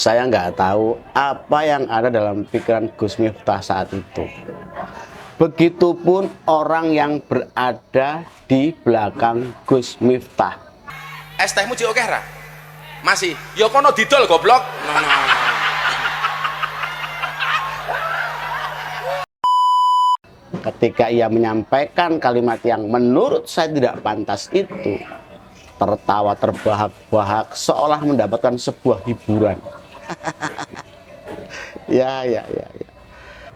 Saya nggak tahu apa yang ada dalam pikiran Gus Miftah saat itu. Begitupun orang yang berada di belakang Gus Miftah. Es tehmu cik oke ra? Masih. Ya kono didol goblok. Ketika ia menyampaikan kalimat yang menurut saya tidak pantas itu, tertawa terbahak-bahak seolah mendapatkan sebuah hiburan. Ya.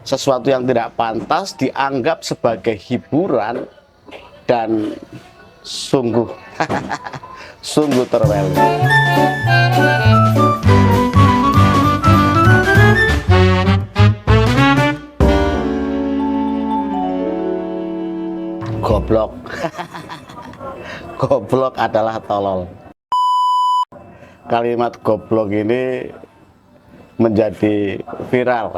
Sesuatu yang tidak pantas dianggap sebagai hiburan dan sungguh sungguh terwelu. Goblok. Goblok adalah tolol. Kalimat goblok ini menjadi viral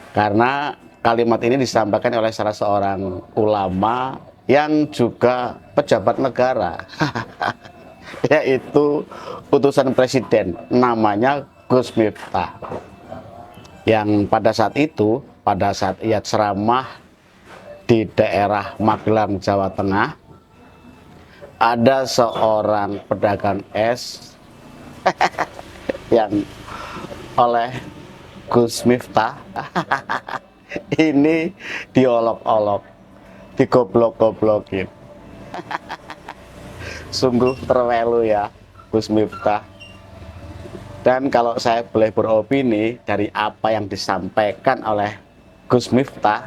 karena kalimat ini disampaikan oleh salah seorang ulama yang juga pejabat negara, yaitu utusan presiden, namanya Gus Miftah, yang pada saat itu, pada saat ia ceramah di daerah Magelang, Jawa Tengah, ada seorang pedagang es yang oleh Gus Miftah ini diolok-olok, digoblok-goblokin. Sungguh terwelu ya Gus Miftah. Dan kalau saya boleh beropini dari apa yang disampaikan oleh Gus Miftah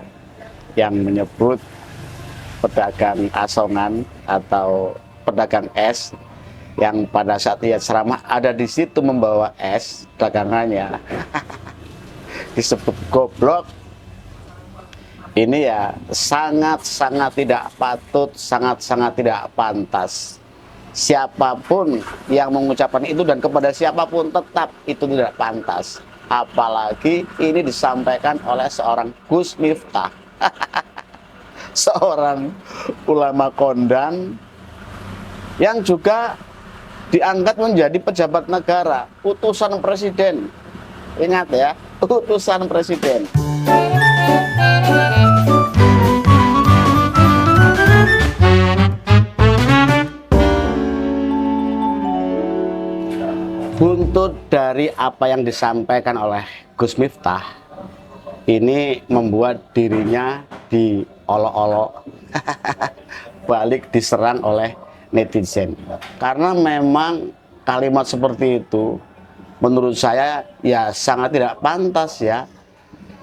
yang menyebut pedagang asongan atau pedagang es yang pada saat ia ceramah ada di situ membawa es dagangannya disebut goblok, ini ya sangat-sangat tidak patut, sangat-sangat tidak pantas. Siapapun yang mengucapkan itu dan kepada siapapun tetap itu tidak pantas, apalagi ini disampaikan oleh seorang Gus Miftah, seorang ulama kondang yang juga diangkat menjadi pejabat negara, utusan presiden. Ingat ya, utusan presiden. Buntut dari apa yang disampaikan oleh Gus Miftah ini membuat dirinya diolok-olok, balik diserang oleh netizen. Karena memang kalimat seperti itu menurut saya ya sangat tidak pantas ya.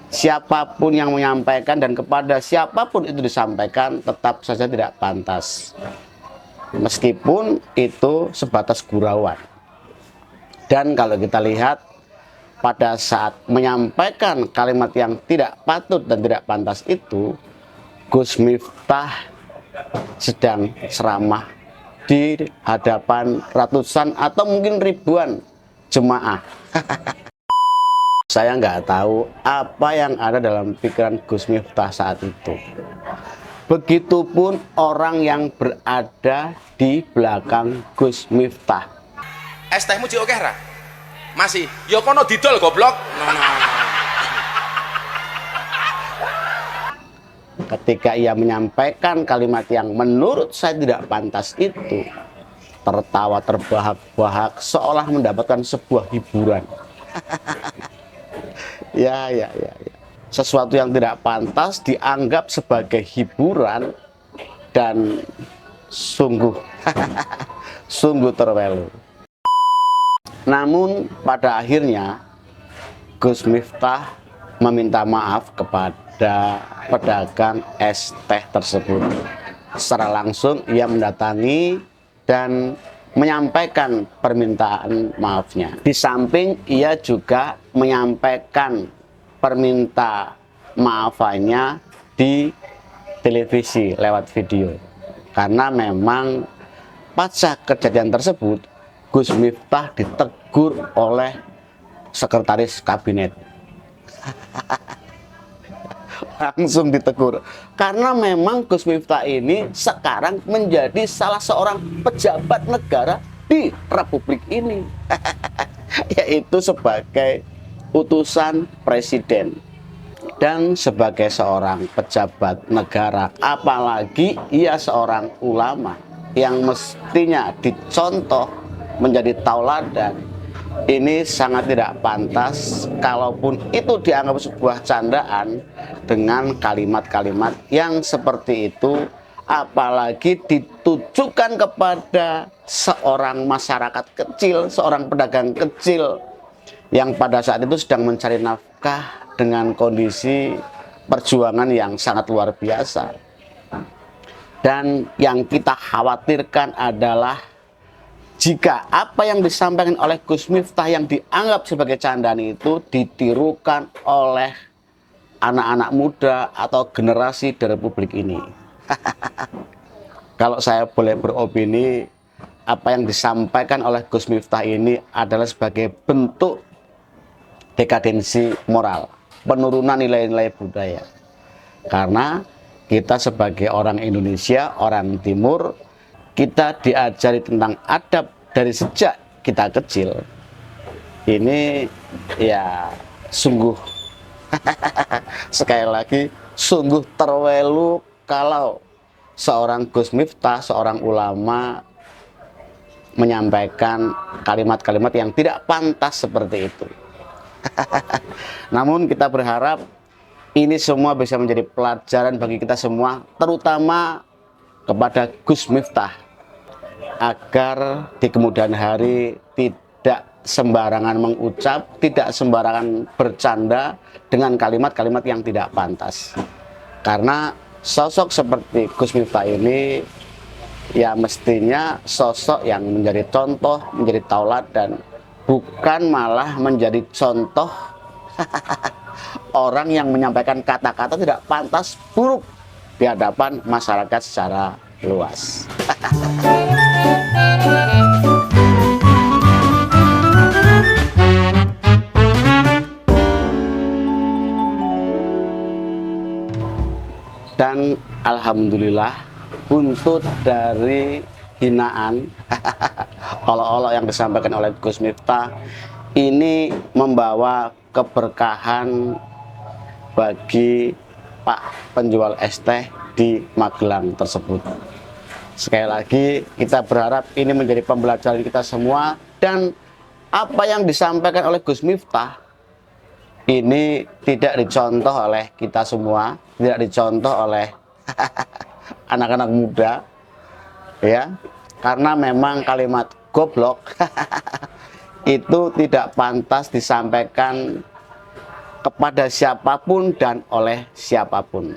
Siapapun yang menyampaikan dan kepada siapapun itu disampaikan tetap saja tidak pantas. Meskipun itu sebatas gurauan. Dan kalau kita lihat pada saat menyampaikan kalimat yang tidak patut dan tidak pantas itu, Gus Miftah sedang ceramah di hadapan ratusan atau mungkin ribuan jemaah. Saya nggak tahu apa yang ada dalam pikiran Gus Miftah saat itu. Begitupun orang yang berada di belakang Gus Miftah. Es tehmu cik oke ra? Masih. Ya kono didol goblok. Ketika ia menyampaikan kalimat yang menurut saya tidak pantas itu, tertawa terbahak-bahak seolah mendapatkan sebuah hiburan. Ya. Sesuatu yang tidak pantas dianggap sebagai hiburan dan sungguh sungguh terwelu. Namun pada akhirnya Gus Miftah meminta maaf kepada pedagang es teh tersebut. Secara langsung ia mendatangi dan menyampaikan permintaan maafnya. Di samping ia juga menyampaikan permintaan maafannya di televisi lewat video. Karena memang pasca kejadian tersebut Gus Miftah ditegur oleh sekretaris kabinet. Langsung ditegur. Karena memang Gus Miftah ini sekarang menjadi salah seorang pejabat negara di Republik ini. yaitu sebagai utusan presiden dan sebagai seorang pejabat negara, apalagi ia seorang ulama yang mestinya dicontoh menjadi tauladan. Ini sangat tidak pantas, kalaupun itu dianggap sebuah candaan dengan kalimat-kalimat yang seperti itu, apalagi ditujukan kepada seorang masyarakat kecil, seorang pedagang kecil yang pada saat itu sedang mencari nafkah dengan kondisi perjuangan yang sangat luar biasa. Dan yang kita khawatirkan adalah jika apa yang disampaikan oleh Gus Miftah yang dianggap sebagai candaan itu ditirukan oleh anak-anak muda atau generasi di Republik ini. Kalau saya boleh beropini, apa yang disampaikan oleh Gus Miftah ini adalah sebagai bentuk dekadensi moral, penurunan nilai-nilai budaya. Karena kita sebagai orang Indonesia, orang Timur, kita diajari tentang adab dari sejak kita kecil. Ini ya sungguh sekali lagi sungguh terwelu kalau seorang Gus Miftah, seorang ulama menyampaikan kalimat-kalimat yang tidak pantas seperti itu. Namun kita berharap ini semua bisa menjadi pelajaran bagi kita semua, terutama kepada Gus Miftah, agar di kemudian hari tidak sembarangan mengucap, tidak sembarangan bercanda dengan kalimat-kalimat yang tidak pantas. Karena sosok seperti Gus Miftah ini ya mestinya sosok yang menjadi contoh, menjadi tauladan, bukan malah menjadi contoh orang yang menyampaikan kata-kata tidak pantas, buruk di hadapan masyarakat secara luas. Dan alhamdulillah, buntut dari hinaan olok-olok yang disampaikan oleh Gus Miftah ini membawa keberkahan bagi Pak penjual es teh di Magelang tersebut. Sekali lagi kita berharap ini menjadi pembelajaran kita semua, dan apa yang disampaikan oleh Gus Miftah ini tidak dicontoh oleh kita semua, tidak dicontoh oleh anak-anak muda, ya, karena memang kalimat goblok itu tidak pantas disampaikan kepada siapapun dan oleh siapapun.